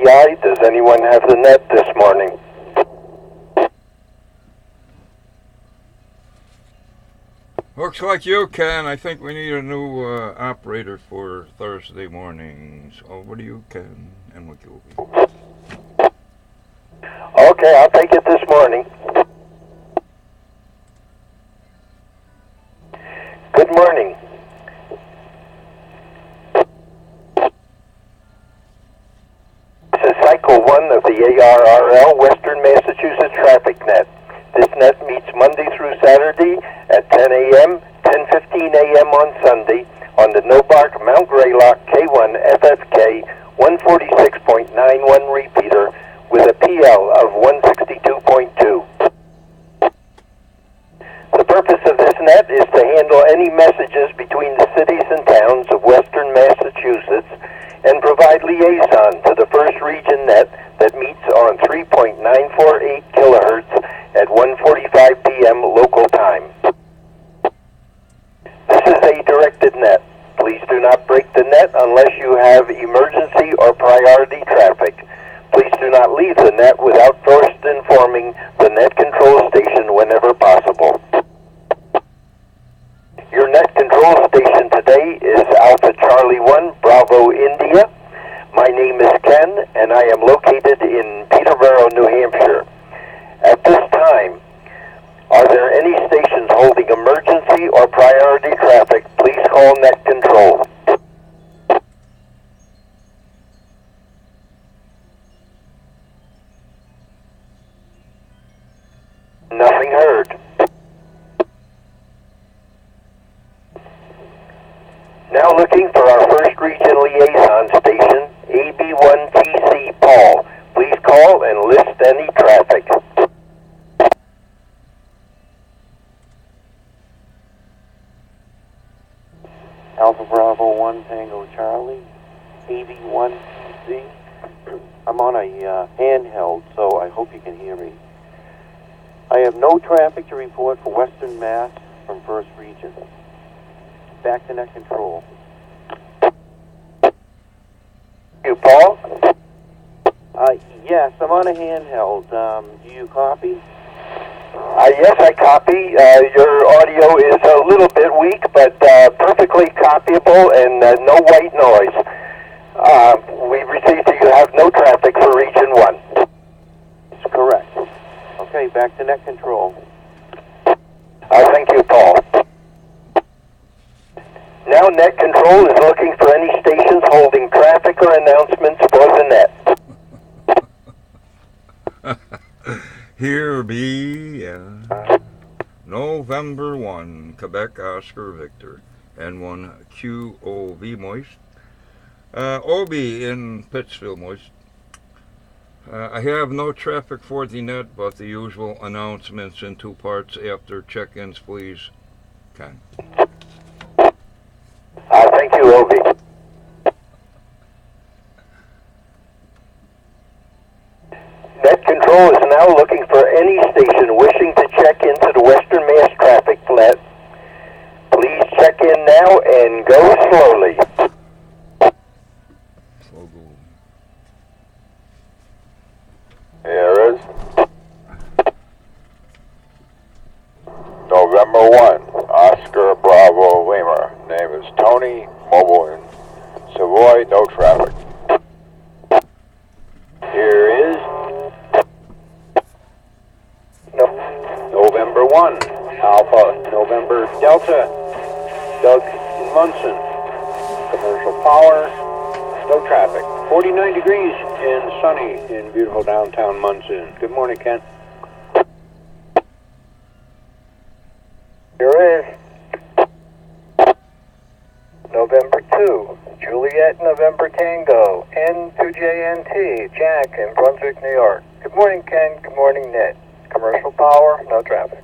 WEI. Does anyone have the net this morning? Looks like you can. I think we need a new operator for Thursday mornings. Over to you, Ken, and McGilvey. Okay, I'll take it this morning. Good morning. This is Cycle 1 of the ARRL Western Massachusetts Traffic Net. This net meets Monday through Saturday at 10 a.m., 10:15 a.m. on Sunday on the Nobark Mount Greylock K1 FFK 146.91 repeater with a PL of 162.2. The purpose of this net is to handle any messages between the cities and towns of Western Massachusetts and provide liaison to the first region net that meets on 3.948 kilohertz at 1:45 p.m. local time. This is a directed net. Please do not break the net unless you have emergency or priority traffic. Please do not leave the net without first informing the net control station whenever possible. Your net control station today is Alpha Charlie 1 Bravo India. My name is Ken, and I am located in Peterborough, New Hampshire. At this time, are there any stations holding emergency or priority traffic? Please call net control. Nothing heard. Now looking for our first region liaison station, AB1TC Paul. Please call and list any traffic. Alpha Bravo 1 Tango Charlie, AB1TC. I'm on a handheld, so I hope you can hear me. I have no traffic to report for Western Mass from First Region. Back to net control. You, Paul? Yes, I'm on a handheld. Do you copy? Yes, I copy. Your audio is a little bit weak, but perfectly copyable and no white noise. We received that you have no traffic for Region 1. That's correct. Okay, back to net control. Thank you, Paul. Now net control is looking for any stations holding traffic or announcements for the net. Here be November 1, Quebec Oscar Victor, N1 QOV Moist, OB in Pittsfield Moist. I have no traffic for the net, but the usual announcements in two parts after check-ins, please. Ken. Thank you, OB. Net control is now looking for any station wishing to check into the Western Mass traffic net. Please check in now and go slowly. Here is November 1, Oscar Bravo Lima. Name is Tony, mobile in Savoy, no traffic. Here is November 1, Alpha November Delta, Doug in Munson. Commercial power, no traffic. 49 degrees and sunny in beautiful downtown Munson. Good morning, Ken. Here is November 2, Juliet November Tango, N2JNT, Jack in Brunswick, New York. Good morning, Ken. Good morning, Ned. Commercial power, no traffic.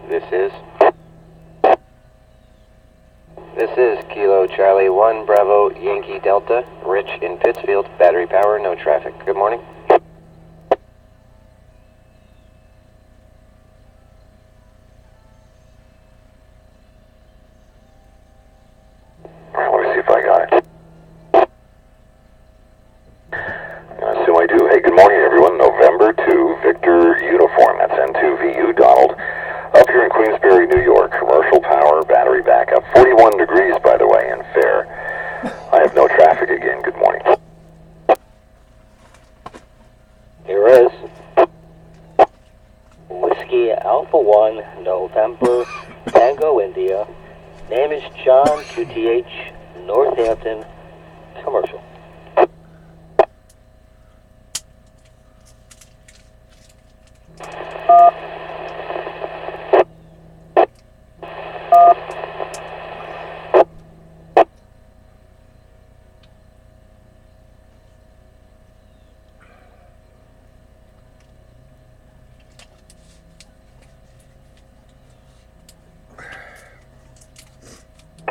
This is Kilo Charlie 1 Bravo Yankee Delta, Rich in Pittsfield, battery power, no traffic. Good morning. Let me see if I got it. Yankee Alpha 1 November Tango India. Name is John, QTH, Northampton, commercial.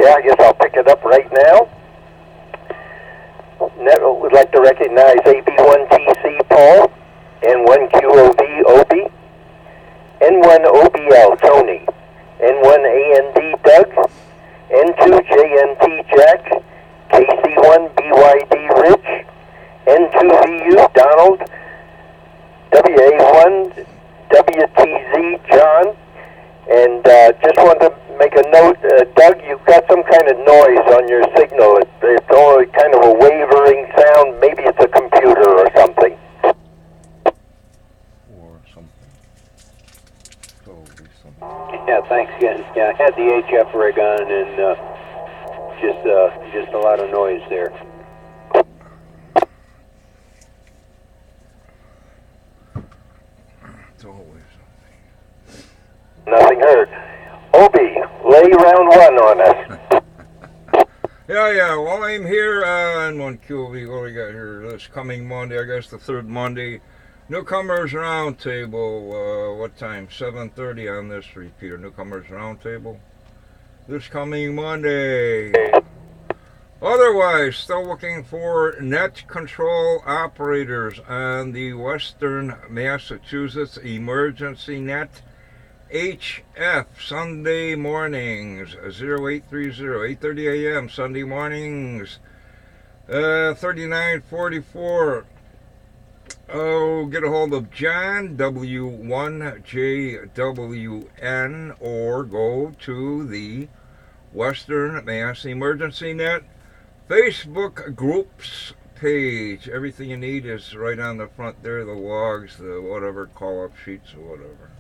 Yeah, I guess I'll pick it up right now. Would like to recognize AB1TC Paul, N1QOV Obi, N1OBL Tony, N1AND Doug, N2JNT Jack, KC1BYD Rich, N2VU Donald, WA1 WTZ John, and just wanted to make a note, Doug, you've got some kind of noise on your signal. It's only kind of a wavering sound. Maybe it's a computer or something. Or something. Totally something. Yeah, thanks again. Yeah, I had the HF rig on and just a lot of noise there. It's always something. Nothing heard. Obi, lay round one on us. Yeah. Well, I'm here on 1QV. What do we got here? This coming Monday, I guess the third Monday. Newcomers Roundtable. What time? 7:30 on this repeater. Newcomers Roundtable. This coming Monday. Otherwise, still looking for net control operators on the Western Massachusetts Emergency Net. HF Sunday mornings 0830 8:30 a.m. Sunday mornings 3944. Oh, get a hold of John W1JWN or go to the Western Mass Emergency Net Facebook groups page. Everything you need is right on the front there, the logs, the whatever, call-up sheets or whatever.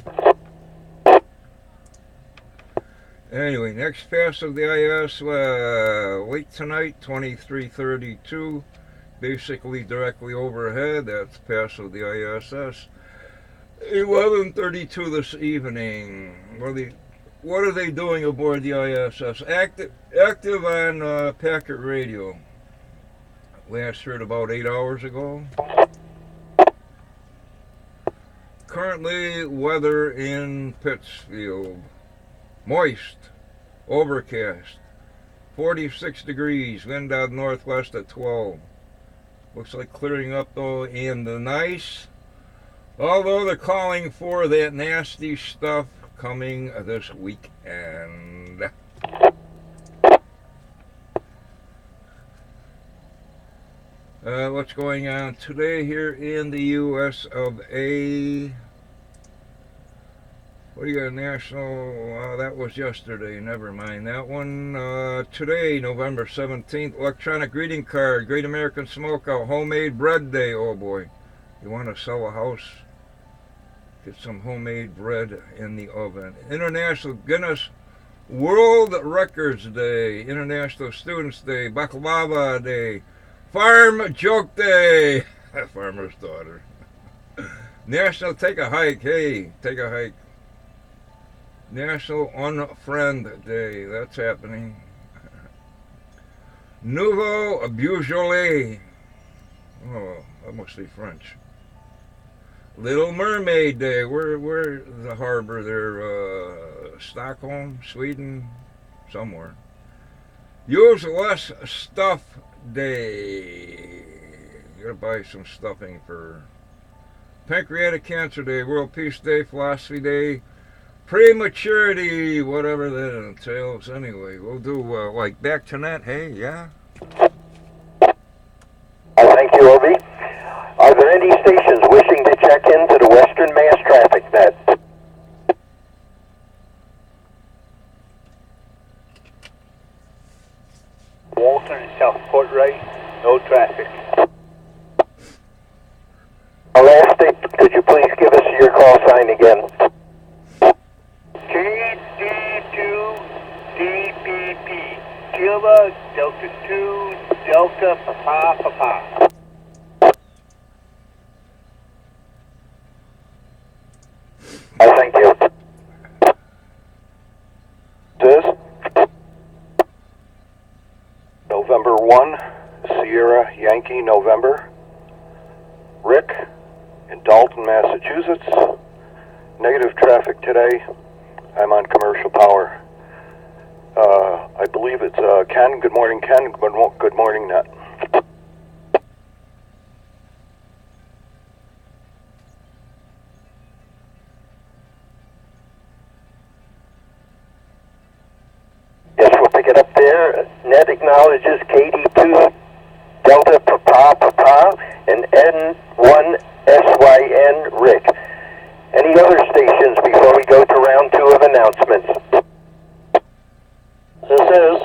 Anyway, next pass of the IS, late tonight, 2332, basically directly overhead. That's pass of the ISS. 11:32 this evening. What are they doing aboard the ISS? Active on packet radio. Last heard about 8 hours ago. Currently, weather in Pittsfield. Moist, overcast, 46 degrees, wind out northwest at 12. Looks like clearing up though, and the nice, although they're calling for that nasty stuff coming this weekend. What's going on today here in the US of A? What do you got, national? That was yesterday. Never mind that one. Today, November 17th, electronic greeting card, Great American Smokeout, Homemade Bread Day. Oh boy, you want to sell a house? Get some homemade bread in the oven. International Guinness World Records Day, International Students Day, Baklava Day, Farm Joke Day, Farmer's Daughter. National Take a Hike. Hey, take a hike. National Unfriend Day. That's happening. Nouveau Beaujolais. Oh, that must be French. Little Mermaid Day. Where the harbor there? Stockholm, Sweden, somewhere. Use Less Stuff Day. You gotta buy some stuffing for Pancreatic Cancer Day, World Peace Day, Philosophy Day, Prematurity, whatever that entails. Anyway, we'll do like back to net. Hey, yeah. Thank you, Obi. Are there any stations wishing to check into the Western Mass Traffic Net? Walton and Southport Ray, no traffic. Elastic, could you please give us your call sign again? Sierra, Delta 2, Delta, Papa. Thank you. This November 1, Sierra Yankee November. Rick in Dalton, Massachusetts. Negative traffic today. I'm on commercial power. I believe it's Ken. Good morning, Ken. Good morning, Nat. Yes, we'll pick it up there. Net acknowledges KD2 Delta Papa and N1 SYN Rick. Any other stations before we go to round 2 of announcements? This is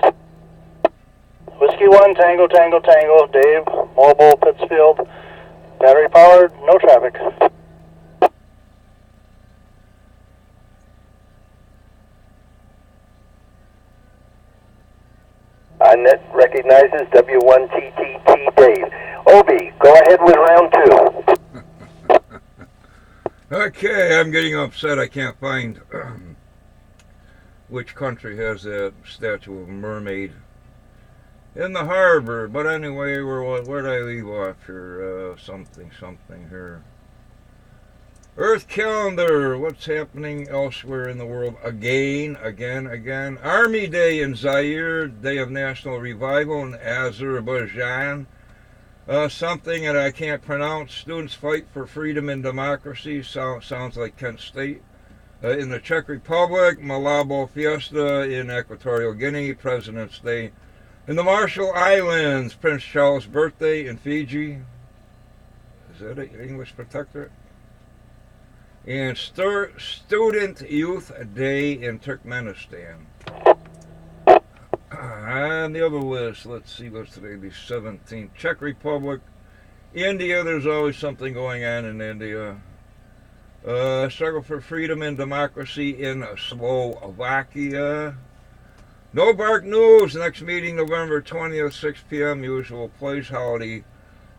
Whiskey 1, Tango, Tango, Tango, Dave, Mobile, Pittsfield, battery powered, no traffic. Net recognizes W1TTT Dave. Obi, go ahead with round 2. Okay, I'm getting upset. I can't find which country has that statue of a mermaid in the harbor. But anyway, where did I leave off here? Something here. Earth calendar. What's happening elsewhere in the world? Again. Army Day in Zaire. Day of National Revival in Azerbaijan. Something that I can't pronounce. Students fight for freedom and democracy. Sounds like Kent State. In the Czech Republic, Malabo Fiesta in Equatorial Guinea, President's Day. In the Marshall Islands, Prince Charles' birthday in Fiji. Is that an English protectorate? And Student Youth Day in Turkmenistan. On the other list, let's see, what's today, the 17th. Czech Republic, India, there's always something going on in India. Struggle for freedom and democracy in Slovakia. No Bark News, next meeting November 20th, 6 p.m., usual place, holiday.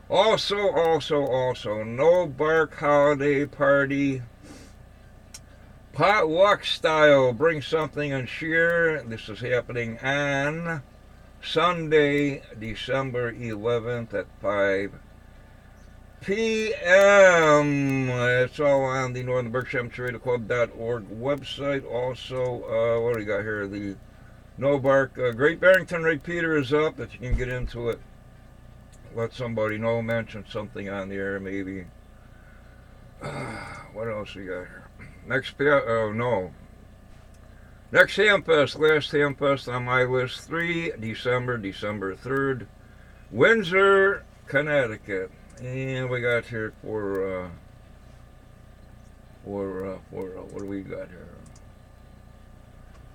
Also, no Bark holiday party. Potluck style, bring something and share. This is happening on Sunday, December 11th at 5 p.m. It's all on the Northern Berkshire Club.org website. Also, what do we got here? The No Bark Great Barrington Repeater is up, that you can get into it. Let somebody know, mention something on the air, maybe. What else we got here? Next Hamfest, last Hamfest on my list, 3 December 3rd, Windsor, Connecticut. And we got here for what do we got here?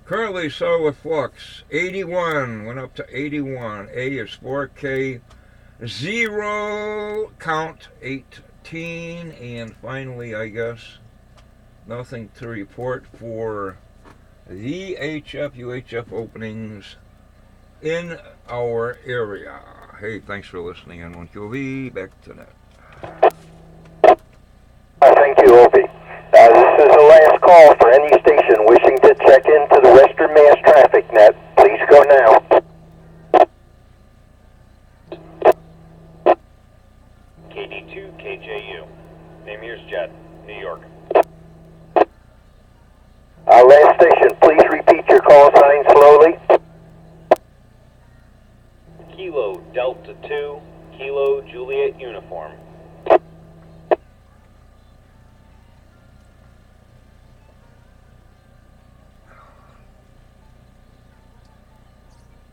Currently solid flux, 81, went up to 81. A is 4K, 0, count 18, and finally, I guess, nothing to report for the UHF openings in our area. Hey, thanks for listening, N1QV. Back to that. Thank you, Obi. This is the last call for any station wishing to check into the Western Mass Traffic Net. Please go now. KD2 KJU. Name here's Jet, New York. Last station, please repeat your call sign slowly. Kilo Delta 2, Kilo Juliet Uniform.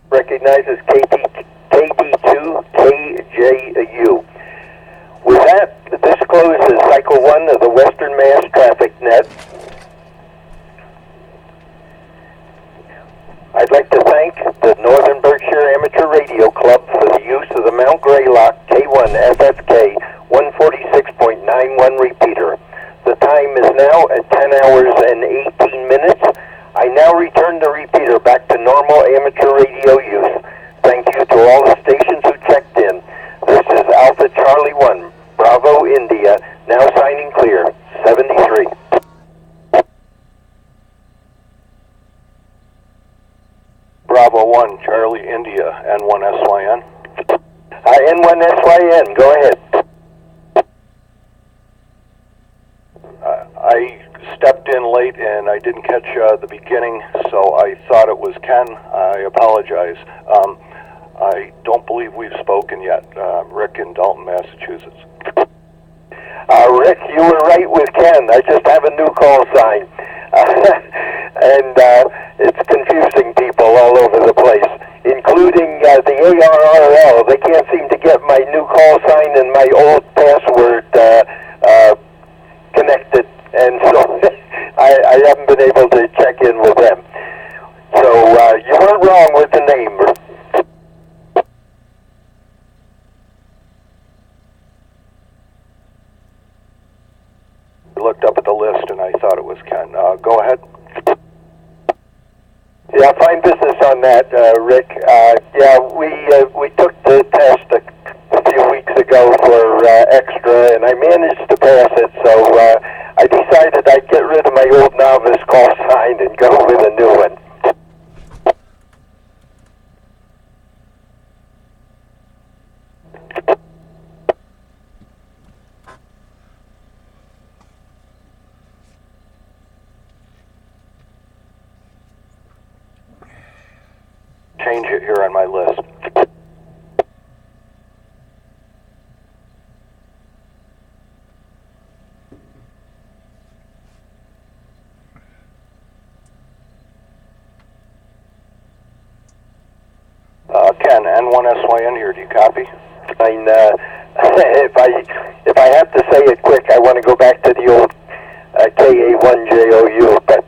Recognizes KD2 KJU. With that, this closes Cycle 1 of the Western Mass Traffic Net. I'd like to thank the Northern Berkshire Amateur Radio Club for the use of the Mount Greylock K1 FFK 146.91 repeater. The time is now at 10 hours and 18 minutes. I now return the repeater back to normal amateur radio use. Bravo 1, Charlie, India, N1SYN. N1SYN, go ahead. I stepped in late and I didn't catch the beginning, so I thought it was Ken. I apologize. I don't believe we've spoken yet. Rick in Dalton, Massachusetts. Rick, you were right with Ken. I just have a new call sign. And it's confusing people all over the place, including the ARRL. They can't seem to get my new call sign and my old password connected, and so I haven't been able to check in with them. So you weren't wrong with the name. Looked up at the list and I thought it was Ken. Go ahead. Yeah, fine business on that, Rick. Yeah, we took the test a few weeks ago for extra, and I managed to pass it, so I decided I'd get rid of my old novice call sign and go with a new one. Change it here on my list. Ken, N1SYN here. Do you copy? Fine. If I have to say it quick, I want to go back to the old KA1JOU, but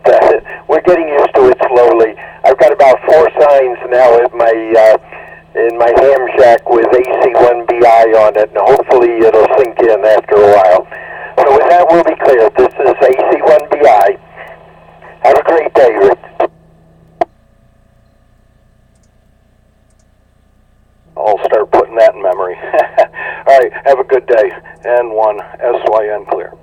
we're getting used to it slowly. I've got about 4 signs now at my in my ham shack with AC1BI on it, and hopefully it'll sink in after a while. So with that, we'll be clear. This is AC1BI. Have a great day, Rick. I'll start putting that in memory. All right, have a good day. N1SYN clear.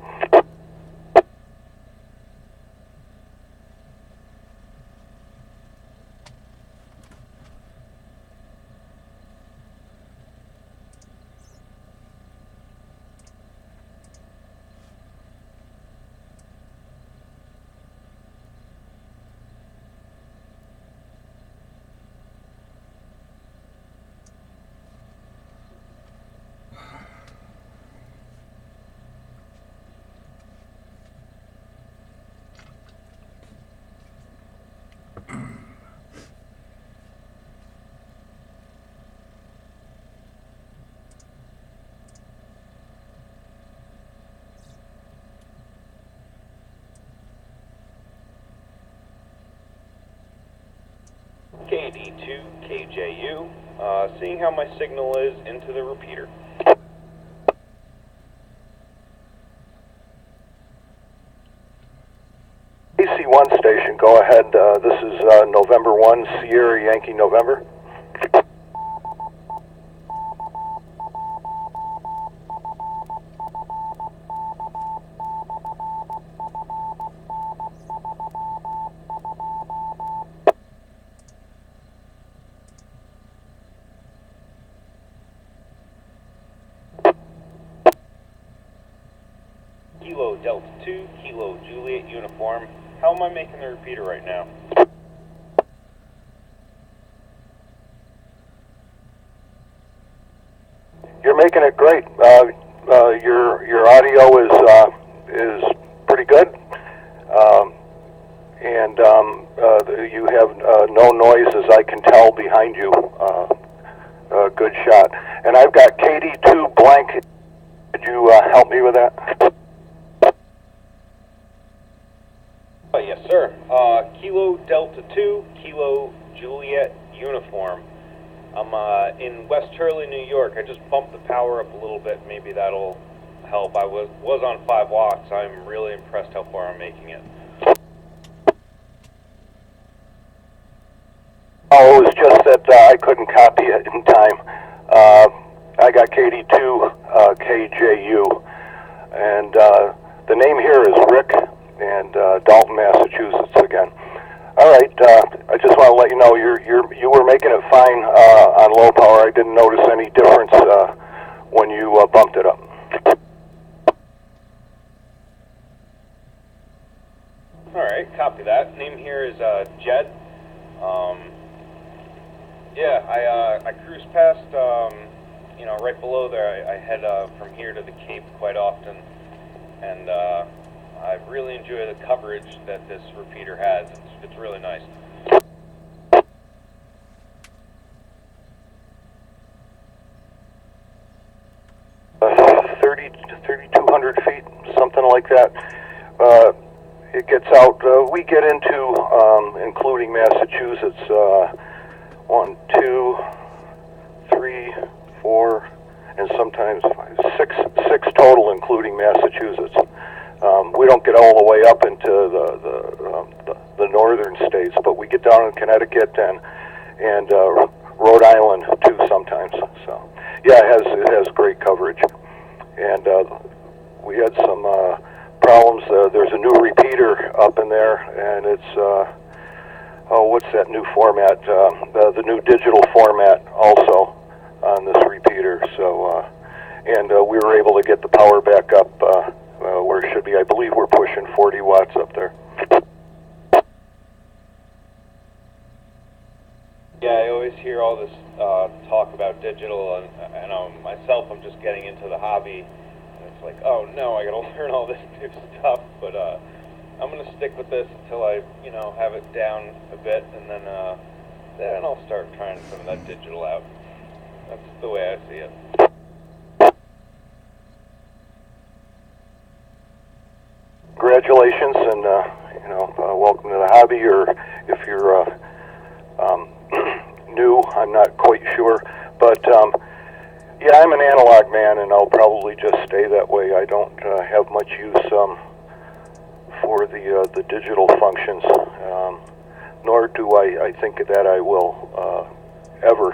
KD2KJU, seeing how my signal is into the repeater. AC1 station, go ahead. This is November 1, Sierra Yankee November. Kilo Delta 2, Kilo Juliet uniform. How am I making the repeater right now? You're making it great. Your audio is pretty good, and you have no noise, as I can tell, behind you. Good shot. And I've got KD2 blank. Could you help me with that? Yes, sir. Kilo Delta 2, Kilo Juliet uniform. I'm in West Hurley, New York. I just bumped the power up a little bit. Maybe that'll help. I was on 5 watts. I'm really impressed how far I'm making it. Oh, it was just that I couldn't copy it in time. I got KD2 KJU, and the name here is Rick, and Dalton, Massachusetts again. All right, I just want to let let you know you were making it fine on low power. I didn't notice any difference when you bumped it up. All right, copy that. Name here is Jed. Yeah, I cruise past, you know, right below there. I head from here to the Cape quite often, and I really enjoy the coverage that this repeater has. It's really nice. 3,200 feet, something like that. It gets out. We get into, including Massachusetts, 1, 2, 3, 4, and sometimes 5, 6 total, including Massachusetts. We don't get all the way up into the northern states, but we get down in Connecticut and Rhode Island too sometimes. So yeah, it has great coverage. And we had some problems. There's a new repeater up in there, and it's what's that new format? The new digital format also on this repeater. So and we were able to get the power back up where it should be. I believe we're pushing 40 watts up there. Yeah, I always hear all this talk about digital, and myself, I'm just getting into the hobby, and it's like, oh no, I gotta learn all this new stuff, but I'm gonna stick with this until I, you know, have it down a bit, and then I'll start trying some of that digital out. That's the way I see it. Congratulations, and you know, welcome to the hobby. Or if you're new, I'm not quite sure, but yeah, I'm an analog man, and I'll probably just stay that way. I don't have much use for the digital functions, nor do I think that I will ever.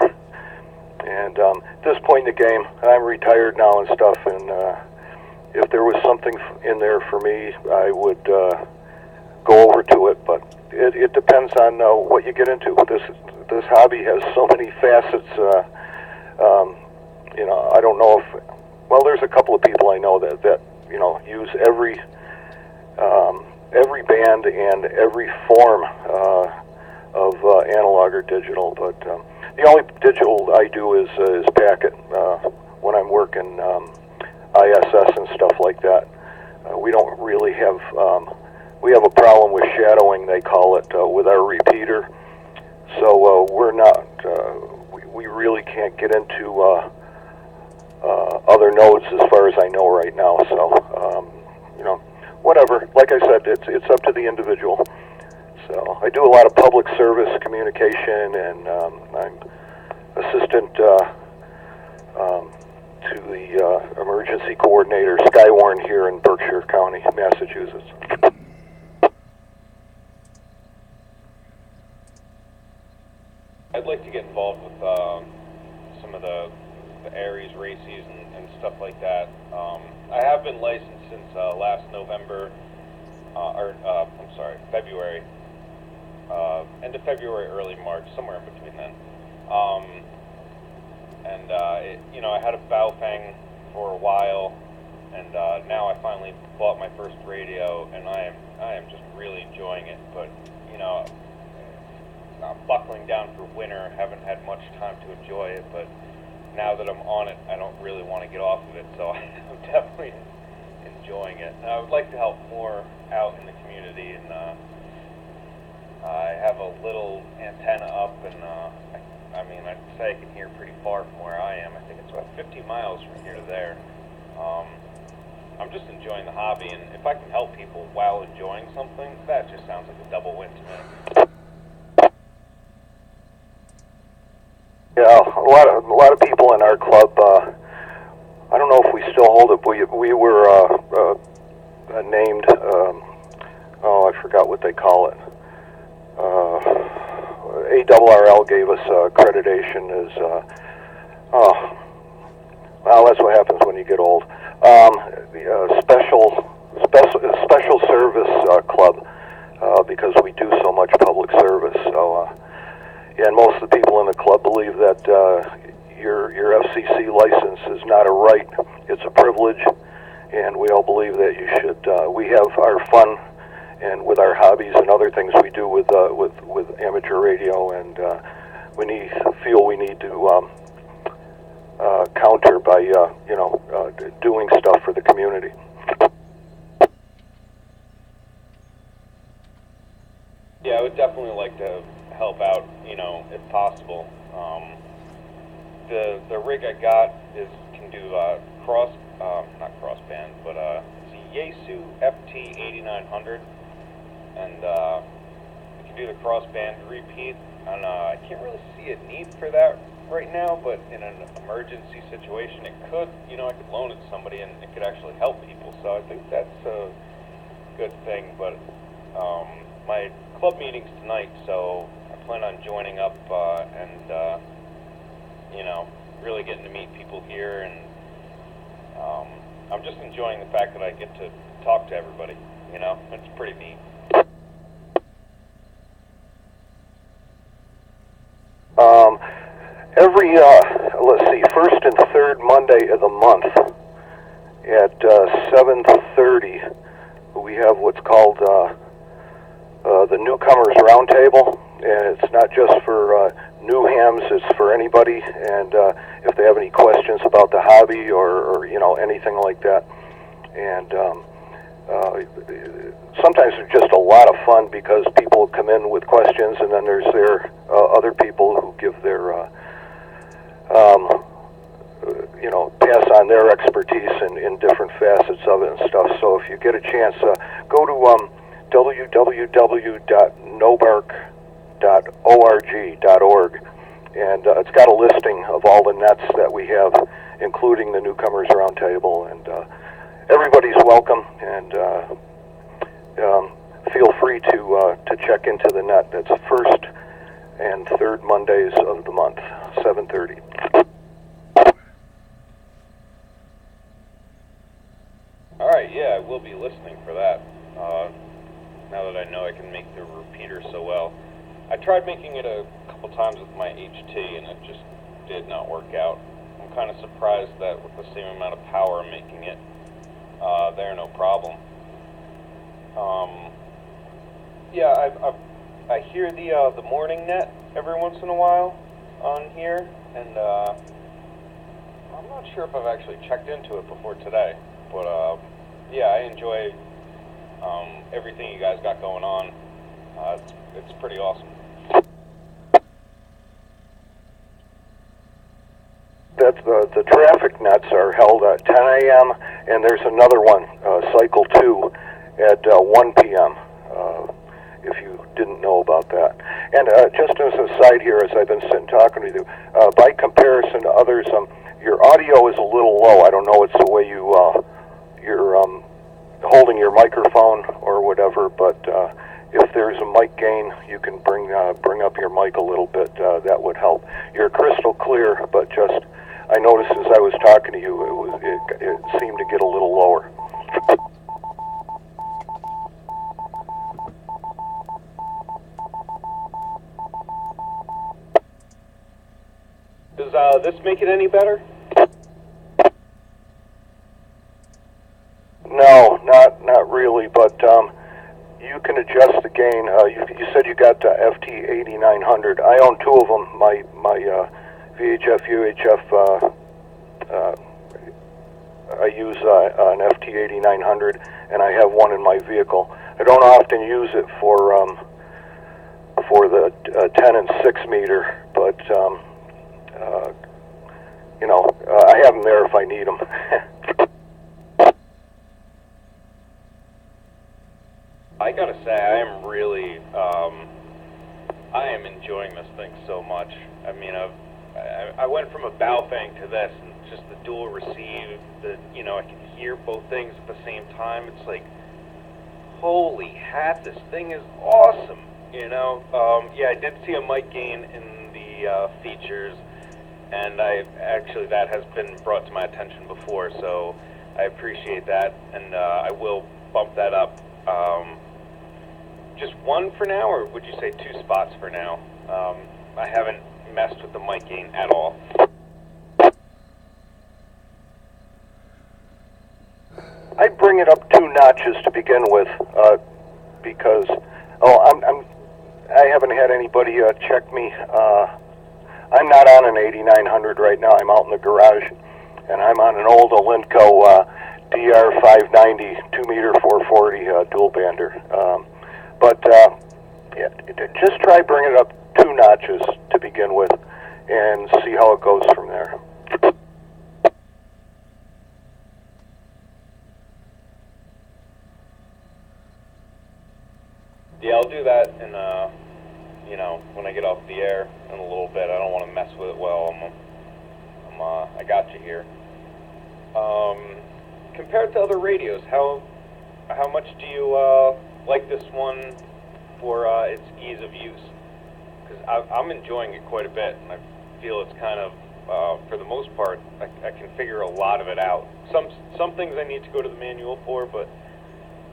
And at this point in the game, I'm retired now and stuff, and if there was something in there for me, I would go over to it, but it depends on what you get into. This hobby has so many facets. You know, I don't know if, well, there's a couple of people I know that you know, use every band and every form of analog or digital. But the only digital I do is packet when I'm working ISS and stuff like that. We don't really have. We have a problem with shadowing, they call it, with our repeater. So we're not. We really can't get into other nodes as far as I know right now. So you know, whatever. Like I said, it's up to the individual. So I do a lot of public service communication, and I'm assistant to the emergency coordinator, Skywarn, here in Berkshire County, Massachusetts. I'd like to get involved with some of the Aries races and stuff like that. I have been licensed since last November, I'm sorry, February, end of February, early March, somewhere in between then. You know, I had a Baofeng for a while, and now I finally bought my first radio, and I am just really enjoying it. But you know, I'm buckling down for winter. Haven't had much time to enjoy it, but now that I'm on it, I don't really want to get off of it. So I'm definitely enjoying it. And I would like to help more out in the community, and I have a little antenna up, and I mean, I'd say I can hear pretty far from where I am. I think it's about 50 miles from here to there. I'm just enjoying the hobby, and if I can help people while enjoying something, that just sounds like a double win to me. Yeah, a lot of people in our club. I don't know if we still hold it. We were named. Oh, I forgot what they call it. ARRL gave us accreditation as. Well, that's what happens when you get old. Special service club, because we do so much public service. So and most of the people in the club believe that your FCC license is not a right, it's a privilege, and we all believe that you should. We have our fun and with our hobbies and other things we do with amateur radio, and feel we need to counter by doing stuff for the community. Yeah, I would definitely like to help out, if possible. The rig I got can do not crossband, but it's a Yaesu FT8900, and it can do the crossband repeat. And I can't really see a need for that right now, but in an emergency situation, it could. I could loan it to somebody, and it could actually help people. So I think that's a good thing. But my club meeting's tonight, so I plan on joining up and really getting to meet people here, and I'm just enjoying the fact that I get to talk to everybody. It's pretty neat. Every first and third Monday of the month at 7:30, we have what's called the Newcomers Roundtable, and it's not just for new hams, it's for anybody, and if they have any questions about the hobby or anything like that. And sometimes it's just a lot of fun because people come in with questions, and then there's other people who give their pass on their expertise in different facets of it and stuff. So if you get a chance, go to www.nobark.org, and it's got a listing of all the nets that we have, including the Newcomers Roundtable, and everybody's welcome, and feel free to check into the net. That's first and third Mondays of the month, 7:30. All right, yeah, I will be listening for that. Now that I know I can make the repeater so well. I tried making it a couple times with my HT, and it just did not work out. I'm kind of surprised that with the same amount of power I'm making it, there no problem. Yeah, I hear the morning net every once in a while on here, and I'm not sure if I've actually checked into it before today, but yeah, I enjoy everything you guys got going on. It's pretty awesome. The traffic nets are held at 10 a.m. and there's another one, cycle 2, at 1 p.m. If you didn't know about that. And just as a side here, as I've been sitting talking with you, by comparison to others, your audio is a little low. I don't know, it's the way you're holding your microphone or whatever, but if there's a mic gain, you can bring up your mic a little bit. That would help. You're crystal clear, but just I noticed as I was talking to you, it seemed to get a little lower. Does this make it any better? No, not really, but you can adjust the gain. You said you got FT8900. I own two of them. My VHF, UHF, I use an FT8900, and I have one in my vehicle. I don't often use it for the 10 and 6 meter, but I have them there if I need them. I gotta say, I am really, I am enjoying this thing so much. I mean, I went from a Baofeng to this, and just the dual receive, I can hear both things at the same time. It's like, holy hat, this thing is awesome, Yeah, I did see a mic gain in the features, and that has been brought to my attention before, so I appreciate that, and I will bump that up. Just one for now, or would you say 2 spots for now? I haven't messed with the mic gain at all. I'd bring it up 2 notches to begin with, because I haven't had anybody check me. I'm not on an 8900 right now. I'm out in the garage, and I'm on an old Olinco DR590 2-meter 440 dual bander. Yeah, just try bringing it up 2 notches to begin with, and see how it goes from there. Yeah, I'll do that in, when I get off the air in a little bit. I don't want to mess with it well. I got you here. Compared to other radios, how much do you like this one for its ease of use? Because I'm enjoying it quite a bit, and I feel it's kind of, for the most part, I can figure a lot of it out. Some things I need to go to the manual for, but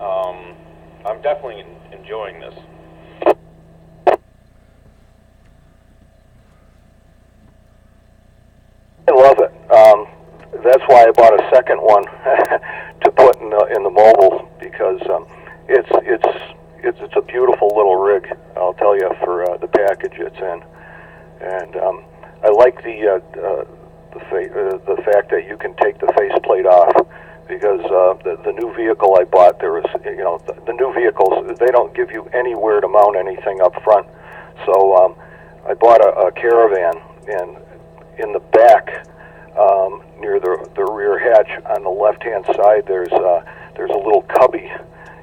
I'm definitely enjoying this. I love it. That's why I bought a second one to put in the mobile, because it's a beautiful little rig. I'll tell you, for the package it's in, and I like the fact that you can take the faceplate off, because the new vehicle I bought, there was, the new vehicles, they don't give you anywhere to mount anything up front. So I bought a Caravan, and in the back, near the rear hatch on the left-hand side, there's a little cubby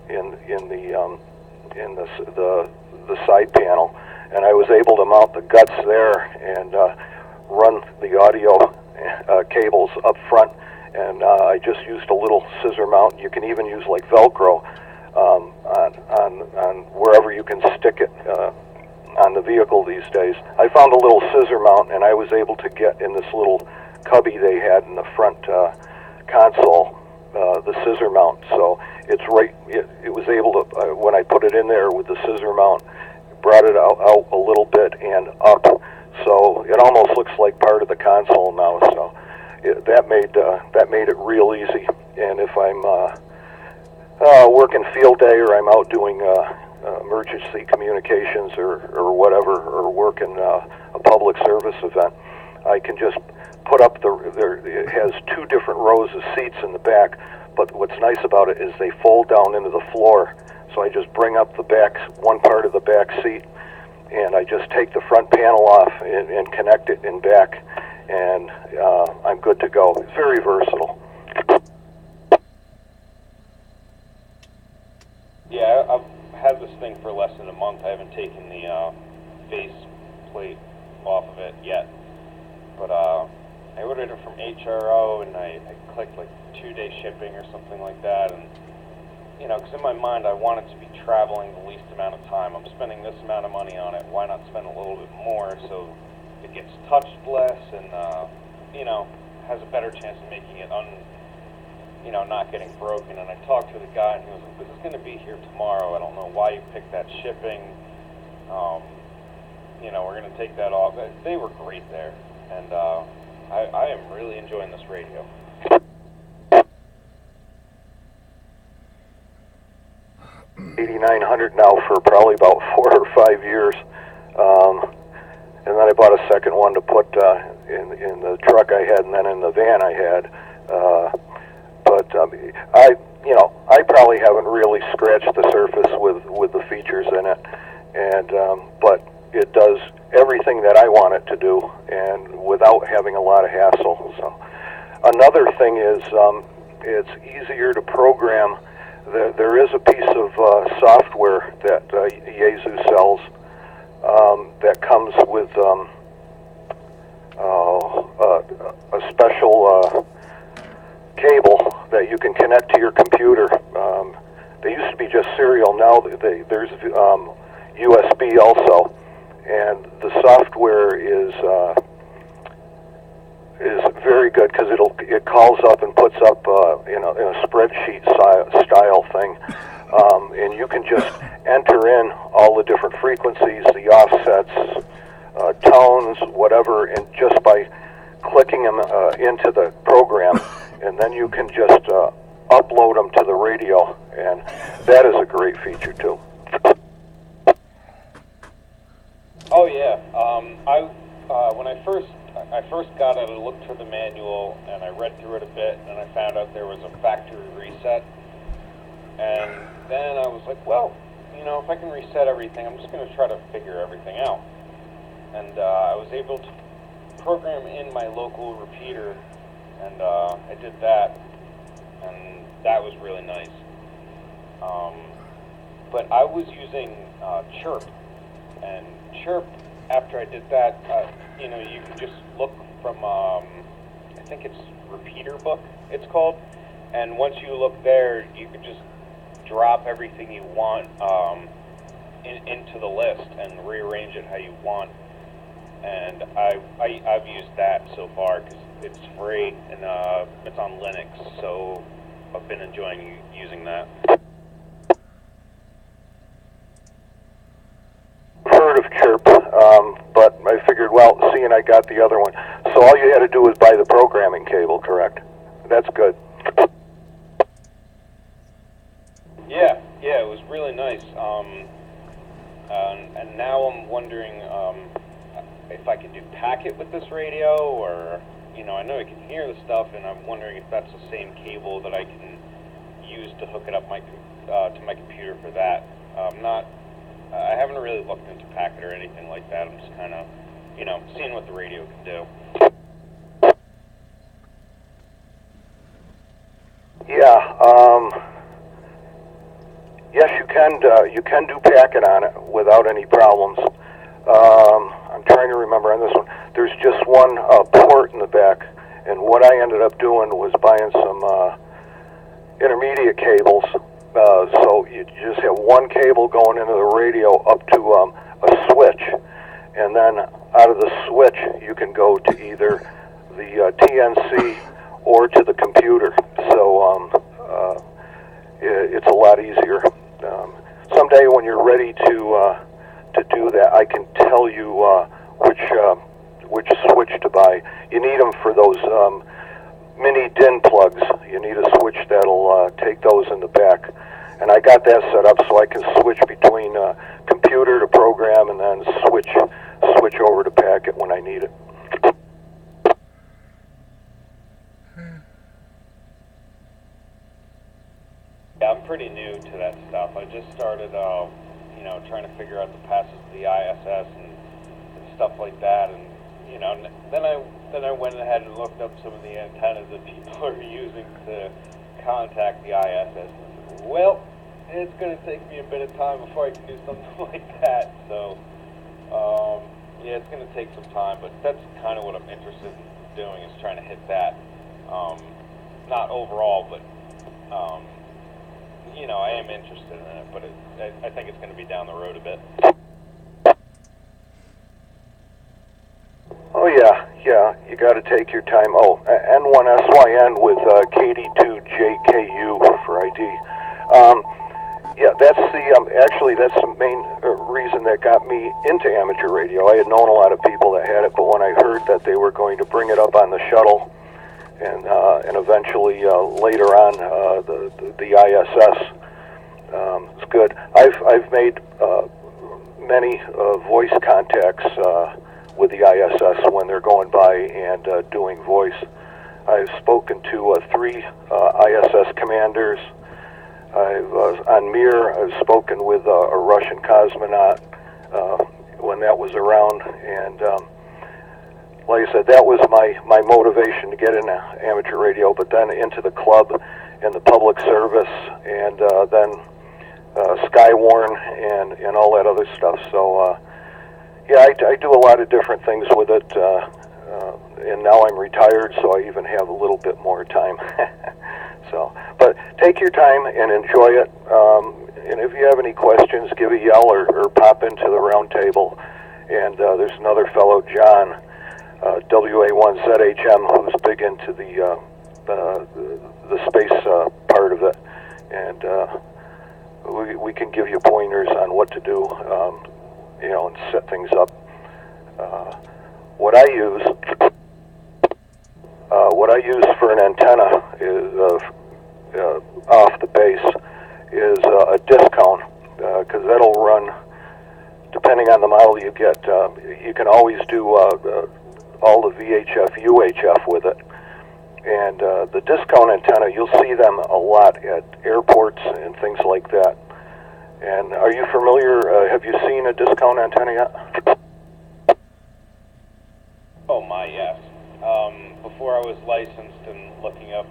in the side panel, and I was able to mount the guts there and run the audio cables up front. And I just used a little scissor mount. You can even use like Velcro on wherever you can stick it on the vehicle these days. I found a little scissor mount, and I was able to get in this little cubby they had in the front console, the scissor mount. So it's right. It was able to, when I put it in there with the scissor mount, brought it out a little bit and up. So it almost looks like part of the console now. So that made it real easy. And if I'm working field day, or I'm out doing emergency communications or whatever, or working a public service event, I can just put up it has 2 different rows of seats in the back, but what's nice about it is they fold down into the floor. So I just bring up the back, one part of the back seat, and I just take the front panel off and connect it in back, and I'm good to go. It's very versatile. Yeah, I've had this thing for less than a month. I haven't taken the face plate off of it yet, but I ordered it from HRO, and I clicked like 2-day shipping or something like that, and because in my mind I want it to be traveling the least amount of time. I'm spending this amount of money on it. Why not spend a little bit more so it gets touched less and has a better chance of making it not getting broken? And I talked to the guy, and he was like, "This is going to be here tomorrow. I don't know why you picked that shipping. We're going to take that off." They were great there, and I am really enjoying this radio. $8,900 now for probably about 4 or 5 years, and then I bought a second one to put in the truck I had, and then in the van I had. I probably haven't really scratched the surface with the features in it, and but it does everything that I want it to do, and without having a lot of hassle. So another thing is it's easier to program. There is a piece of software that Yaesu sells that comes with a special cable that you can connect to your computer. They used to be just serial. Now there's USB also, and the software is very good, because it calls up and puts up in a spreadsheet style thing, and you can just enter in all the different frequencies, the offsets, whatever, and just by clicking them into the program, and then you can just upload them to the radio, and that is a great feature too. Oh yeah. When I first got it, I looked for the manual and I read through it a bit, and I found out there was a factory reset. And then I was like, well, you know, if I can reset everything, I'm just going to try to figure everything out. And I was able to program in my local repeater, and I did that, and that was really nice. But I was using Chirp, and Chirp, after I did that, you know, you can just look from, I think it's Repeater Book, it's called, and once you look there, you can just drop everything you want into the list and rearrange it how you want. And I've used that so far because it's free and it's on Linux, so I've been enjoying using that. Heard of Chirp, but I figured, well, seeing I got the other one, so all you had to do was buy the programming cable, correct? That's good. Yeah, it was really nice. And now I'm wondering if I can do packet with this radio, or, you know, I know I can hear the stuff, and I'm wondering if that's the same cable that I can use to hook it up to my computer for that. I haven't really looked into packet or anything like that. I'm just kind of, you know, seeing what the radio can do. Yeah, yes, you can do packet on it without any problems. I'm trying to remember on this one. There's just one port in the back, and what I ended up doing was buying some intermediate cables. So you just have one cable going into the radio up to a switch, and then out of the switch you can go to either the TNC or to the computer. So it's a lot easier. Someday when you're ready to do that, I can tell you which switch to buy. You need them for those mini DIN plugs. You need a switch that'll take those in the back. And I got that set up so I can switch between computer to program, and then switch over to packet when I need it. Yeah, I'm pretty new to that stuff. I just started, you know, trying to figure out the passes of the ISS and stuff like that, and you know, then I went ahead and looked up some of the antennas that people are using to contact the ISS. Well, it's going to take me a bit of time before I can do something like that. So, yeah, it's going to take some time, but that's kind of what I'm interested in doing, is trying to hit that. Not overall, but you know, I am interested in it, but I think it's going to be down the road a bit. Oh yeah, you got to take your time. Oh, N1SYN with KD2JKU for ID. Yeah, that's the main reason that got me into amateur radio. I had known a lot of people that had it, but when I heard that they were going to bring it up on the shuttle, and eventually later on the ISS, it's good. I've made many voice contacts with the ISS when they're going by and doing voice. I've spoken to 3 ISS commanders. On Mir, I've spoken with a Russian cosmonaut when that was around, and like I said, that was my motivation to get into amateur radio, but then into the club and the public service, and then Skywarn and all that other stuff. So yeah, I do a lot of different things with it, and now I'm retired, so I even have a little bit more time. So, but take your time and enjoy it. And if you have any questions, give a yell or pop into the round table. And there's another fellow, John, WA1ZHM, who's big into the space part of it. And we can give you pointers on what to do, you know, and set things up. what I use for an antenna is off the base is a disc cone, because that'll run, depending on the model you get. You can always do all the VHF, UHF with it. And the disc cone antenna, you'll see them a lot at airports and things like that. And are you familiar, have you seen a disc cone antenna yet? Oh my, yes. Before I was licensed and looking up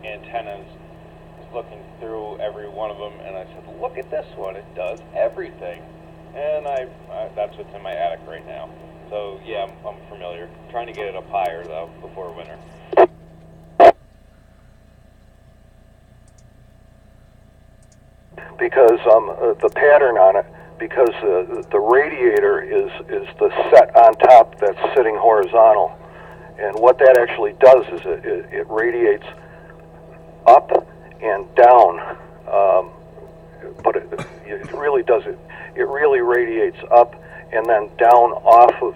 antennas, I was looking through every one of them, and I said, look at this one, it does everything. And that's what's in my attic right now. So yeah, I'm familiar. Trying to get it up higher though, before winter. Because the pattern on it, because the radiator is the set on top that's sitting horizontal, and what that actually does is it radiates up and down, but it really does it. It really radiates up and then down off of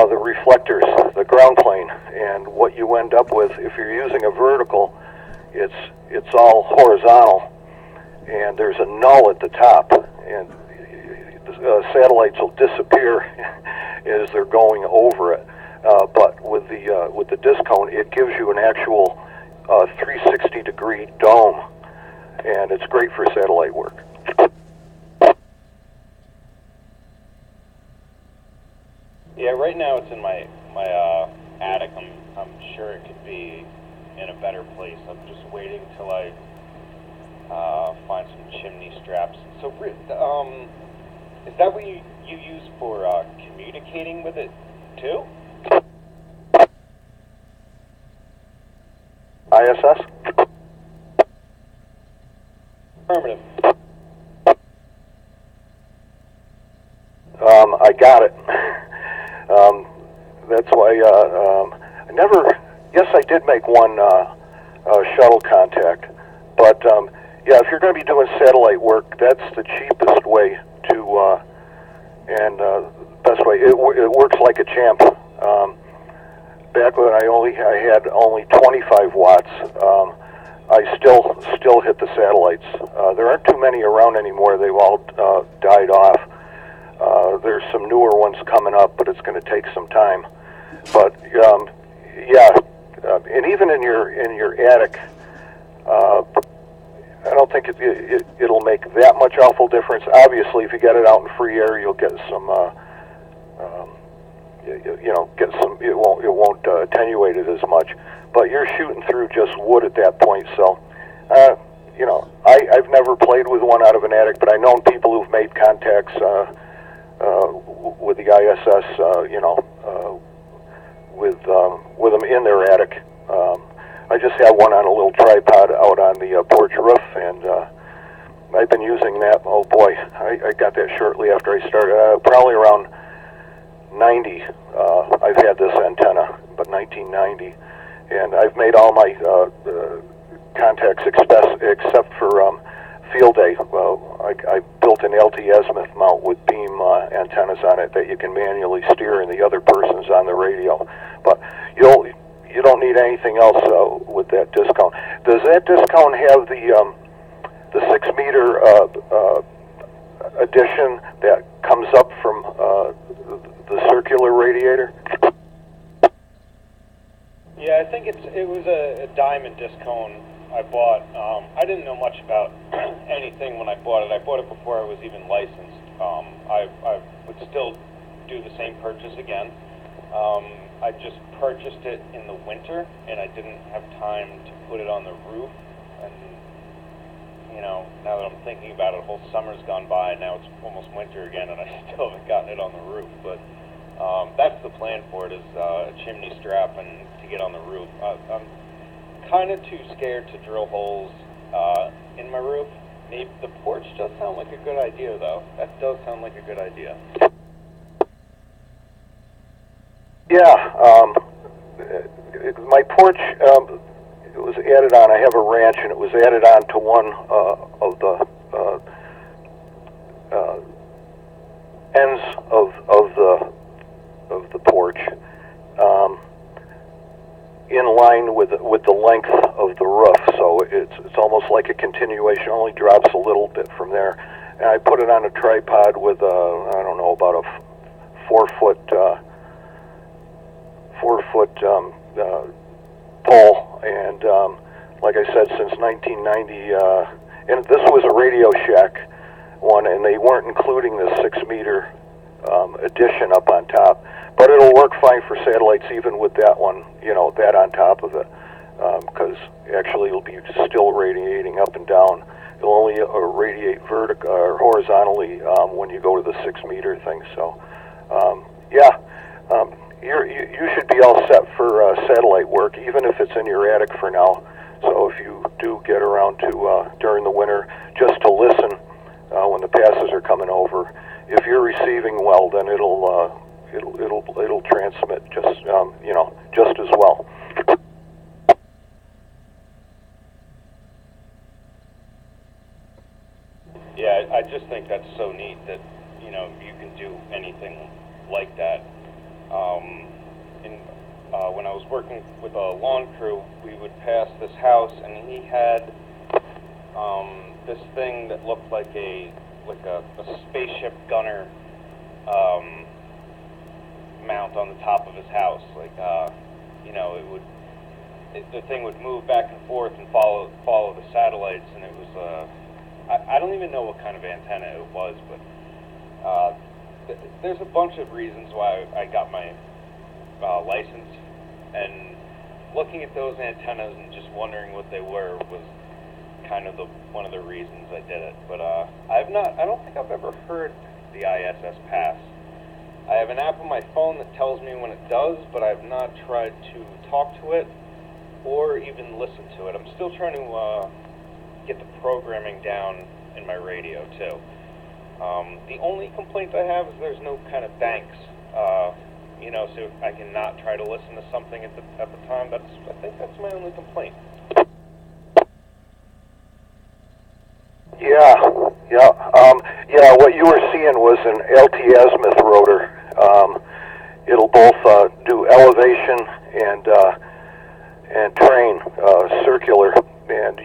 the reflectors, the ground plane, and what you end up with if you're using a vertical, it's all horizontal, and there's a null at the top, and satellites will disappear as they're going over it. But with the disc cone, it gives you an actual 360-degree dome, and it's great for satellite work. Yeah, right now it's in my attic. I'm sure it could be in a better place. I'm just waiting till I find some chimney straps. So, is that what you use for communicating with it too? ISS? Affirmative. I got it. That's why I never. Yes, I did make one shuttle contact, but yeah, if you're going to be doing satellite work, that's the cheapest way to and best way. It works like a champ. Back when I had only 25 watts, I still hit the satellites. There aren't too many around anymore. They've all died off. There's some newer ones coming up, but it's going to take some time. But yeah, and even in your attic, I don't think it'll make that much awful difference. Obviously, if you get it out in free air, you'll get some, it won't attenuate it as much. But you're shooting through just wood at that point, so I've never played with one out of an attic, but I know people who've made contacts with the ISS, with them in their attic. I just have one on a little tripod out on the porch roof, and I've been using that. Oh boy, I got that shortly after I started. Probably around 90. I've had this antenna, but 1990, and I've made all my contacts except for field day. Well, I built an LT azimuth mount with beam antennas on it that you can manually steer, and the other person's on the radio. But you don't need anything else with that disc cone. Does that disc cone have the 6-meter addition that comes up from the circular radiator? Yeah, I think it was a diamond disc cone I bought. I didn't know much about anything when I bought it. I bought it before I was even licensed. I would still do the same purchase again. I just purchased it in the winter, and I didn't have time to put it on the roof. And now that I'm thinking about it, a whole summer's gone by, and now it's almost winter again, and I still haven't gotten it on the roof. But that's the plan for it, is a chimney strap and to get on the roof. I'm kind of too scared to drill holes in my roof. Maybe the porch does sound like a good idea, though. That does sound like a good idea. Yeah, my porch, it was added on. I have a ranch, and it was added on to one of the ends of the length of the roof, so it's almost like a continuation, only drops a little bit from there. And I put it on a tripod with I don't know, about a 4 foot pole, and like I said, since 1990, and this was a Radio Shack one, and they weren't including the 6-meter addition up on top. But it'll work fine for satellites even with that one, you know, that on top of it, because actually it'll be still radiating up and down. It'll only radiate or horizontally when you go to the 6-meter thing. So, you should be all set for satellite work, even if it's in your attic for now. So if you do get around to during the winter, just to listen when the passes are coming over, if you're receiving well, then it'll transmit just just as well. Yeah, I just think that's so neat that you can do anything like that. When I was working with a lawn crew, we would pass this house, and he had this thing that looked like a spaceship gunner mount on the top of his house. The thing would move back and forth and follow the satellites, and it was I don't even know what kind of antenna it was, but there's a bunch of reasons why I got my license, and looking at those antennas and just wondering what they were was kind of one of the reasons I did it. But I don't think I've ever heard the ISS pass. I have an app on my phone that tells me when it does, but I've not tried to talk to it or even listen to it. I'm still trying to get the programming down in my radio too. The only complaint I have is there's no kind of banks, so I can not try to listen to something at the time. I think that's my only complaint. What you were seeing was an LT azimuth rotor. It'll both do elevation and train circular, and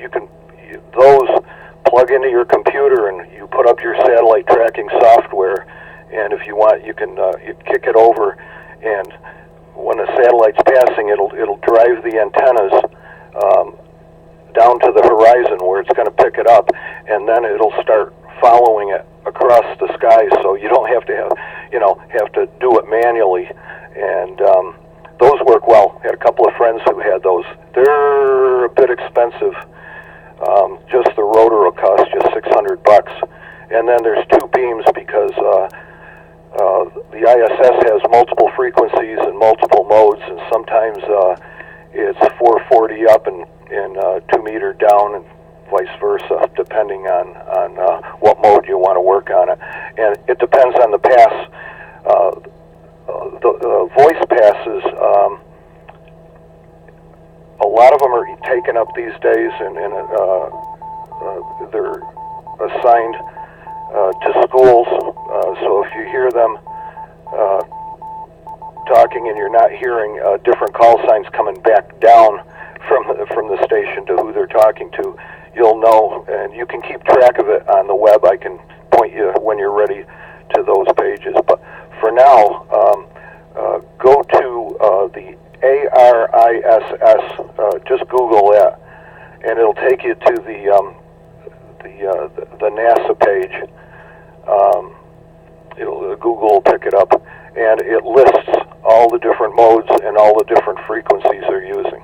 those plug into your computer, and you put up your satellite tracking software. And if you want, you can you kick it over, and when the satellite's passing, it'll drive the antennas down to the horizon where it's going to pick it up, and then it'll start following it across the sky. So you don't have to have to do it manually, and those work well. Had a couple of friends who had those. They're a bit expensive. Just the rotor will cost you $600, and then there's 2 beams because the ISS has multiple frequencies and multiple modes, and sometimes it's 440 up and 2 meter down, and vice versa, depending on what mode you want to work on it. And it depends on the pass. The voice passes, a lot of them are taken up these days, and they're assigned to schools. So if you hear them talking and you're not hearing different call signs coming back down from the station to who they're talking to, you'll know, and you can keep track of it on the web. I can point you when you're ready to those pages. But for now, go to the ARISS. Just Google that, and it'll take you to the NASA page. Google will pick it up, and it lists all the different modes and all the different frequencies they're using.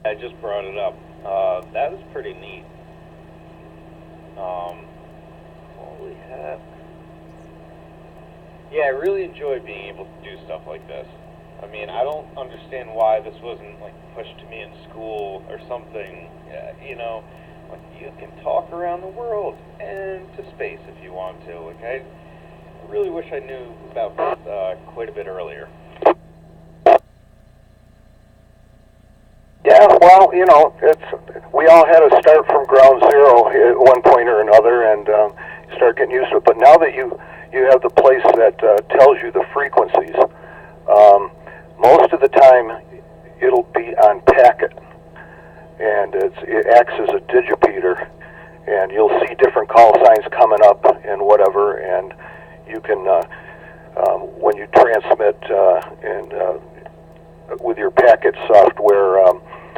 I just brought it up. That is pretty neat. Holy heck. Yeah, I really enjoy being able to do stuff like this. I mean, I don't understand why this wasn't pushed to me in school or something. You can talk around the world and to space if you want to. I really wish I knew about this quite a bit earlier. Yeah, well, Well, you know, we all had to start from ground zero at one point or another, and start getting used to it. But now that you have the place that tells you the frequencies, most of the time it'll be on packet, and it acts as a digipeater, and you'll see different call signs coming up and whatever, and you can when you transmit and with your packet software,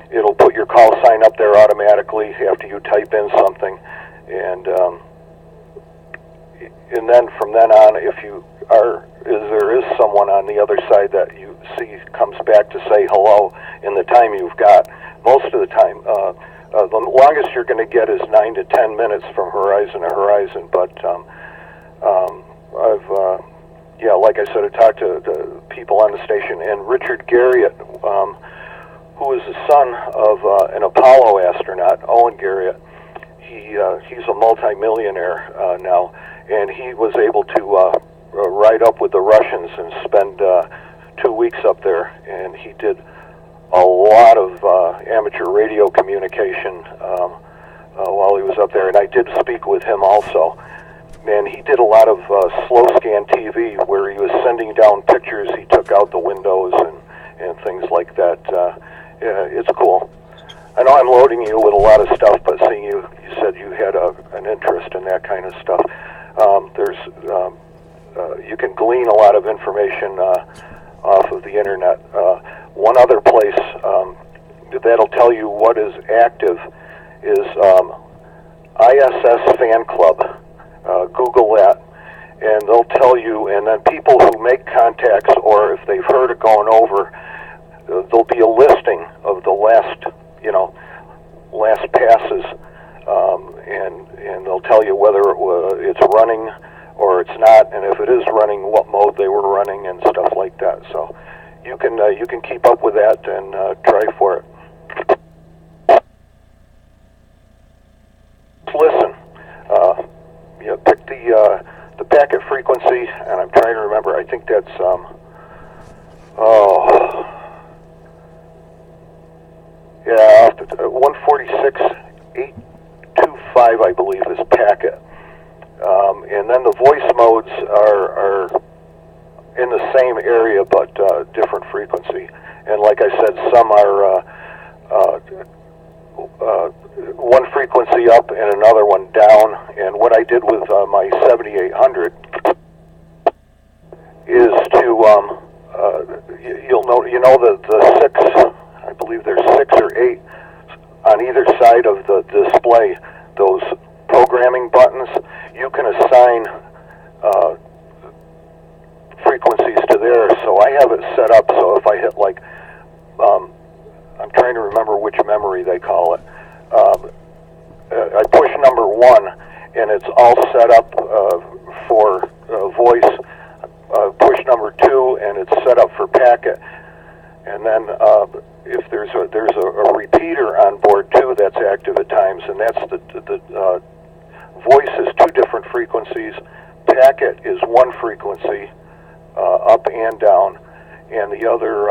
it'll put your call sign up there automatically after you type in something, and then from then on, if there is someone on the other side that you see comes back to say hello in the time you've got. Most of the time, the longest you're going to get is 9 to 10 minutes from horizon to horizon. But like I said, I talked to the people on the station, and Richard Garriott, who is the son of an Apollo astronaut, Owen Garriott. He's a multimillionaire now, and he was able to ride up with the Russians and spend 2 weeks up there, and he did a lot of amateur radio communication while he was up there, and I did speak with him also. And he did a lot of slow scan TV where he was sending down pictures he took out the windows and things like that. It's cool. I know I'm loading you with a lot of stuff, but seeing you said you had an interest in that kind of stuff. You can glean a lot of information off of the internet. One other place that'll tell you what is active is ISS Fan Club. Google that, and they'll tell you, and then people who make contacts, or if they've heard it going over, there'll be a listing of the last passes, and they'll tell you whether it's running or it's not, and if it is running, what mode they were running and stuff like that. So you can keep up with that and try for it. Listen. Pick the packet frequency, and I'm trying to remember. I think that's 146.825, I believe, is packet. And then the voice modes are in the same area but different frequency. And like I said, some are one frequency up and another one down. And what I did with my 7800 is to the six, I believe there's 6 or 8 on either side of the display, those programming buttons. You can assign frequencies to there. So I have it set up so if I hit I'm trying to remember which memory they call it. I push number 1, and it's all set up for voice. Push number 2, and it's set up for packet. And then if there's a repeater on board too that's active at times, and that's the voice is 2 different frequencies. Packet is 1 frequency, up and down, and the other.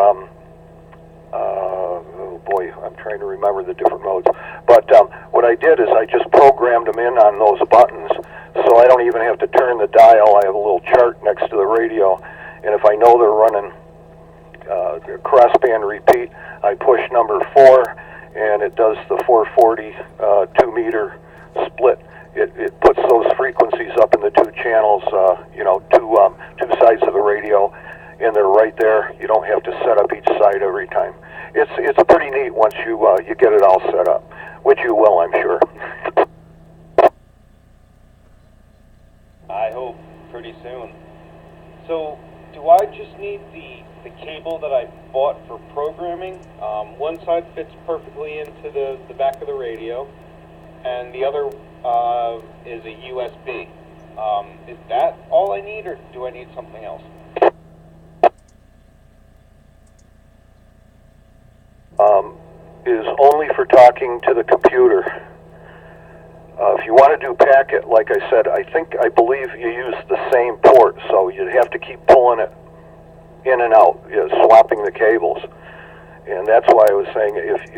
I'm trying to remember the different modes. But what I did is I just programmed them in on those buttons, so I don't even have to turn the dial. I have a little chart next to the radio, and if I know they're running crossband repeat, I push number 4, and it does the 440 2-meter split. It puts those frequencies up in the 2 channels, two sides of the radio, and they're right there. You don't have to set up each side every time. It's pretty neat once you get it all set up, which you will, I'm sure. I hope pretty soon. So, do I just need the cable that I bought for programming? One side fits perfectly into the back of the radio, and the other is a USB. Is that all I need, or do I need something else? Is only for talking to the computer. If you want to do packet, like I said, I believe you use the same port, so you'd have to keep pulling it in and out, swapping the cables. And that's why I was saying if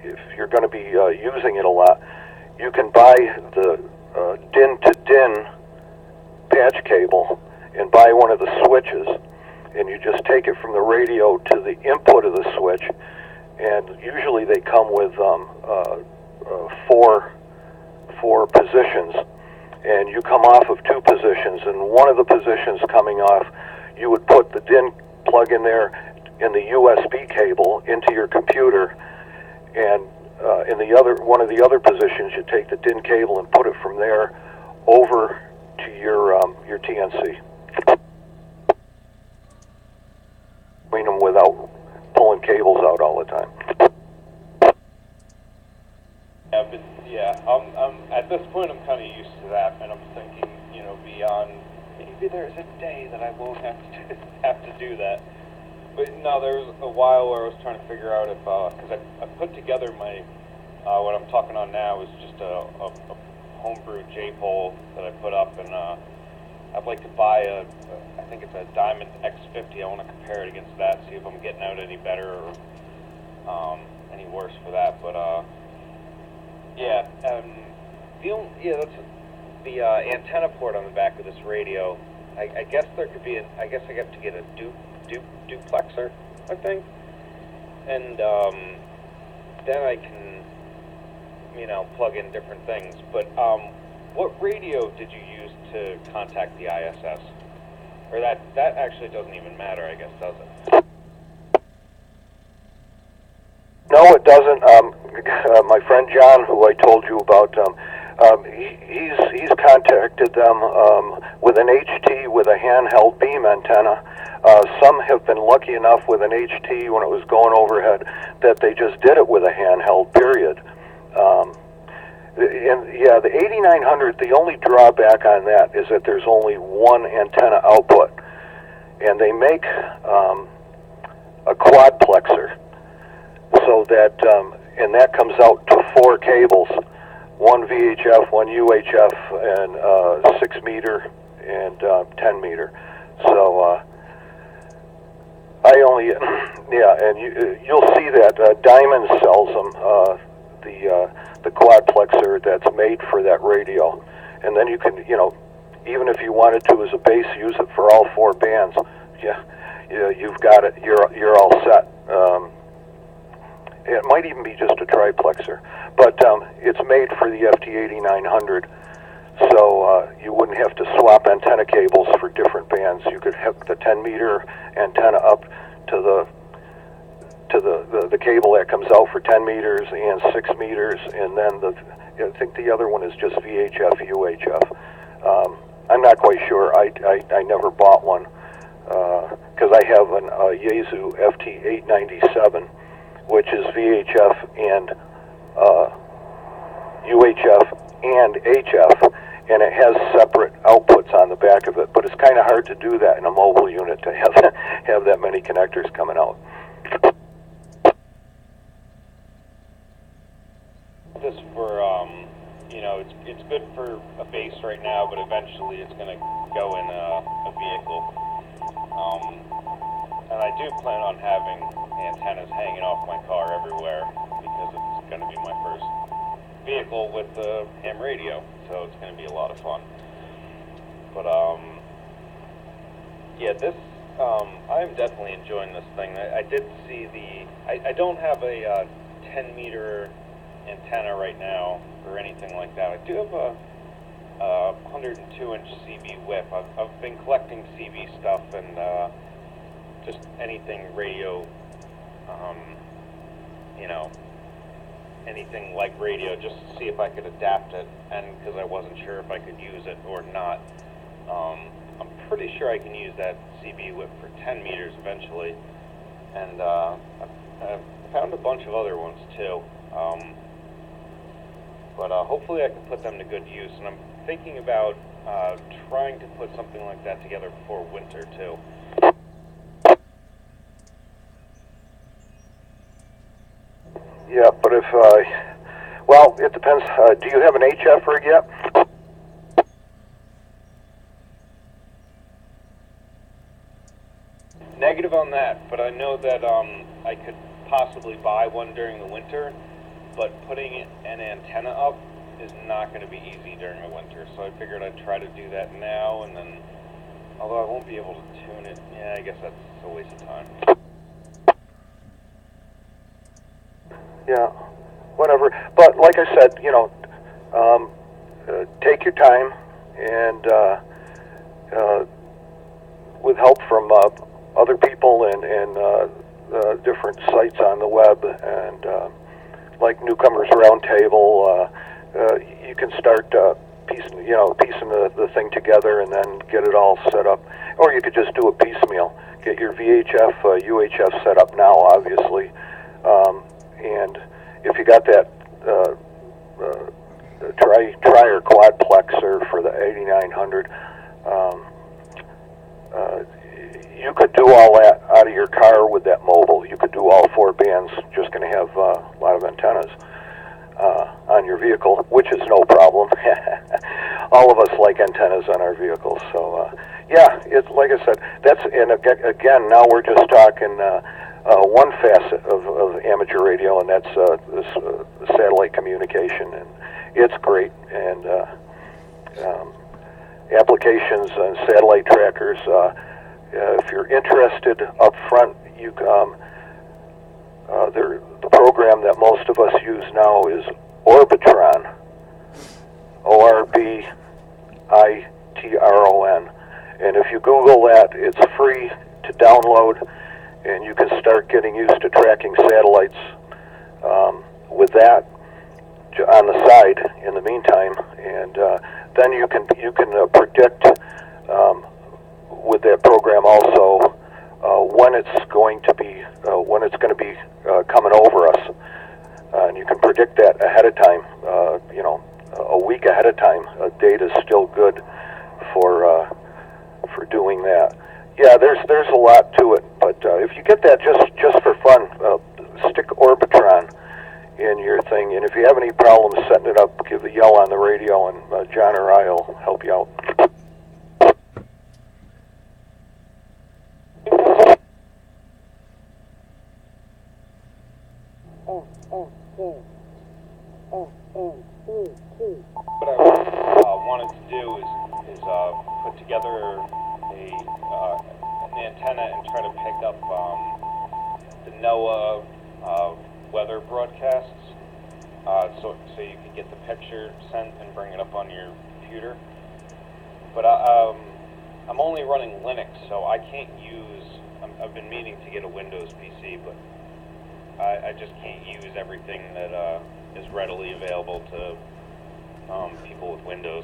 if you're going to be using it a lot, you can buy the DIN-to-DIN patch cable and buy one of the switches, and you just take it from the radio to the input of the switch, and usually they come with four positions, and you come off of two positions, and one of the positions coming off, you would put the DIN plug in there in the USB cable into your computer, and in the other one of the other positions, you take the DIN cable and put it from there over to your TNC. Clean them without pulling cables out all the time. Yeah, but I'm at this point I'm kind of used to that, and I'm thinking, beyond maybe there's a day that I won't have to do that. But no, there was a while where I was trying to figure out if because I put together my what I'm talking on now is just a homebrew J-pole that I put up, and I'd like to buy I think it's a Diamond X50. I want to compare it against that, see if I'm getting out any better or any worse for that. But that's the antenna port on the back of this radio. I guess there could be I guess I have to get a duplexer, I think, and then I can plug in different things. But what radio did you use to contact the ISS? Or that actually doesn't even matter, I guess, does it? No, it doesn't. My friend John, who I told you about, he's contacted them with an HT with a handheld beam antenna. Some have been lucky enough with an HT when it was going overhead that they just did it with a handheld, period. The 8900, the only drawback on that is that there's only one antenna output, and they make a quadplexer, so that and that comes out to 4 cables, one VHF, one UHF, and 6 meter and 10 meter. So I only and you'll see that Diamond sells them. The quadplexer that's made for that radio, and then you can, even if you wanted to as a base, use it for all 4 bands. You've got it. You're all set. It might even be just a triplexer, but it's made for the FT8900, so you wouldn't have to swap antenna cables for different bands. You could hook the 10 meter antenna up to the cable that comes out for 10 meters and 6 meters, and then I think the other one is just VHF, UHF. I'm not quite sure. I never bought one because I have a Yaesu FT897, which is VHF and UHF and HF, and it has separate outputs on the back of it. But it's kind of hard to do that in a mobile unit to have that many connectors coming out. This for it's good for a base right now, but eventually it's going to go in a vehicle. And I do plan on having antennas hanging off my car everywhere because it's going to be my first vehicle with the ham radio, so it's going to be a lot of fun. But this I'm definitely enjoying this thing. I did see I don't have a 10 meter antenna right now or anything like that. I do have a 102-inch CB whip. I've been collecting CB stuff and just anything radio, anything like radio, just to see if I could adapt it, and because I wasn't sure if I could use it or not. I'm pretty sure I can use that CB whip for 10 meters eventually, and I've found a bunch of other ones too. But hopefully I can put them to good use, and I'm thinking about trying to put something like that together before winter too. Yeah, but if, well, it depends. Do you have an HF rig yet? Negative on that, but I know that I could possibly buy one during the winter, but putting an antenna up is not going to be easy during the winter. So I figured I'd try to do that now, and then, although I won't be able to tune it, yeah, I guess that's a waste of time. Yeah, whatever. But like I said, take your time, and with help from other people and different sites on the web, and like Newcomers Roundtable, you can start piecing the thing together and then get it all set up. Or you could just do a piecemeal. Get your VHF, UHF set up now, obviously. And if you got that tri or quadplexer for the 8900, you could do all that out of your car with that mobile. You could do all 4 bands. Just going to have a lot of antennas on your vehicle, which is no problem. All of us like antennas on our vehicles. So yeah, it's like I said. And again, now we're just talking one facet of amateur radio, and that's this satellite communication, and it's great. And applications and satellite trackers. If you're interested up front, the program that most of us use now is Orbitron, Orbitron, and if you Google that, it's free to download, and you can start getting used to tracking satellites with that on the side in the meantime, and then you can predict with that program also when it's going to be coming over us, and you can predict that ahead of time. A week ahead of time. A date is still good for doing that. Yeah, there's a lot to it, but if you get that just for fun, stick Orbitron in your thing, and if you have any problems setting it up, give a yell on the radio, and John or I will help you out. What I wanted to do is put together an antenna and try to pick up the NOAA weather broadcasts, so you can get the picture sent and bring it up on your computer. But I'm only running Linux, so I can't use. I've been meaning to get a Windows PC, but I just can't use everything that is readily available to people with Windows.